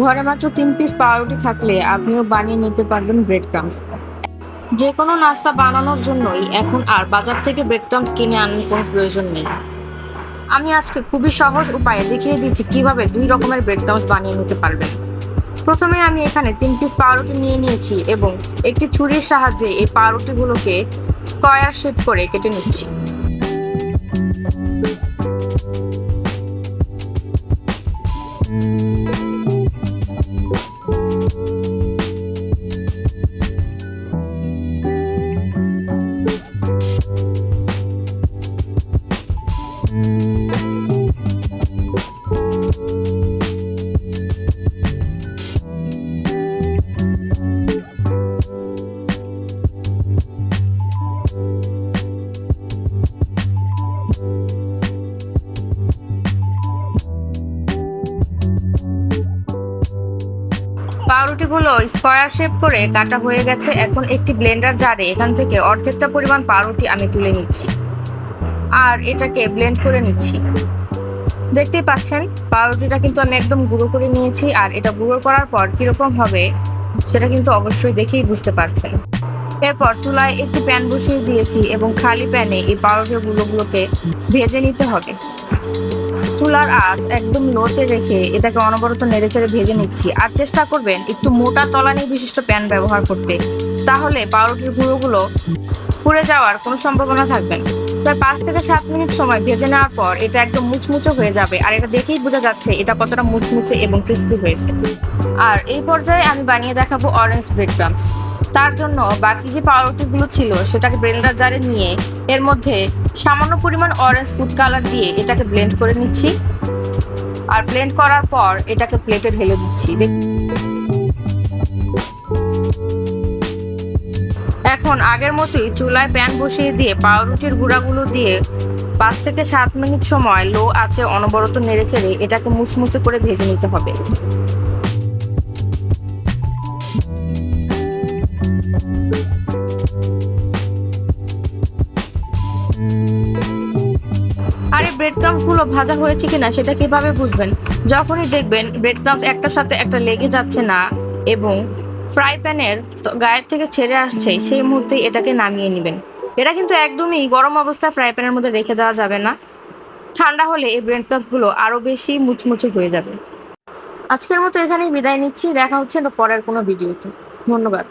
ঘরে মাত্র ৩ পিস পাউরুটি থাকলে আপনিও বানিয়ে নিতে পারবেন ব্রেড ক্রাম্বস। যে কোনো নাস্তা বানানোর জন্যই এখন আর বাজার থেকে ব্রেড ক্রাম্বস কিনে আনার কোনো প্রয়োজন নেই। আমি আজকে খুবই সহজ উপায়ে দেখিয়ে দিচ্ছি কিভাবে ২ রকমের ব্রেড ক্রাম্বস বানিয়ে নিতে পারবেন। প্রথমে আমি এখানে ৩ পিস পাউরুটি নিয়ে নিয়েছি এবং একটি ছুরির সাহায্যে এই পাউরুটিগুলোকে স্কয়ার শেপ করে কেটে নিচ্ছি। পাউরুটিগুলো স্কয়ার শেপ করে কাটা হয়ে গেছে। এখন একটি ব্লেন্ডার জারে এখান থেকে অর্ধেকটা পরিমাণ পাউরুটি আমি তুলে নিচ্ছি আর এটাকে ব্লেন্ড করে নিচ্ছি। দেখতেই পাচ্ছেন পাউরুটিটা কিন্তু আমি একদম গুঁড়ো করে নিয়েছি, আর এটা গুঁড়ো করার পর কিরকম হবে সেটা কিন্তু অবশ্যই দেখেই বুঝতে পারছেন। এরপর চুলায় একটি প্যান বসিয়ে দিয়েছি এবং খালি প্যানে এই পাউরুটিগুলোকে ভেজে নিতে হবে। চুলার আঁচ একদম লোতে রেখে এটাকে অনবরত নেড়েচেড়ে ভেজে নিচ্ছি, আর চেষ্টা করবেন একটু মোটা তলানি বিশিষ্ট প্যান ব্যবহার করতে, তাহলে পাউরুটির গুঁড়োগুলো পুড়ে যাওয়ার কোনো সম্ভাবনা থাকবে না। প্রায় ৫ থেকে ৭ মিনিট সময় ভেজে নেওয়ার পর এটা একদম মুচমুচে হয়ে যাবে, আর এটা দেখেই বোঝা যাচ্ছে এটা কতটা মুচমুচে এবং ক্রিস্পি হয়েছে। আর এই পর্যায়ে আমি বানিয়ে দেখাবো অরেঞ্জ ব্রেড ক্রাম্বস। তার জন্য বাকি যে পাউরুটিগুলো ছিল সেটাকে ব্লেন্ডার জারে নিয়ে এর মধ্যে সামান্য পরিমাণ অরেঞ্জ ফুড কালার দিয়ে এটাকে ব্লেন্ড করে নিচ্ছি, আর ব্লেন্ড করার পর এটাকে প্লেটে ঢেলে দিচ্ছি। এখন আগের মতোই চুলায় প্যান বসিয়ে দিয়ে পাউরুটির গুঁড়াগুলো দিয়ে ৫ থেকে ৭ মিনিট সময় লো আঁচে অনবরত নেড়েচেড়ে এটাকে মুচমুচে করে ভেজে নিতে হবে। আর এই ব্রেড ক্রাম্বস গুলো ভাজা হয়েছে কিনা সেটা কিভাবে বুঝবেন? যখনই দেখবেন ব্রেড ক্রাম্বস একটার সাথে একটা লেগে যাচ্ছে না এবং ফ্রাই প্যানের গায়ের থেকে ছেড়ে আসছে, সেই মুহূর্তেই এটাকে নামিয়ে নেবেন। এটা কিন্তু একদমই গরম অবস্থায় ফ্রাই প্যানের মধ্যে রেখে দেওয়া যাবে না। ঠান্ডা হলে এই ব্রেড ক্রাম্বস গুলো আরো বেশি মুচমুচে হয়ে যাবে। আজকের মতো এখানেই বিদায় নিচ্ছি। দেখা হচ্ছে পরের কোনো ভিডিওতে। ধন্যবাদ।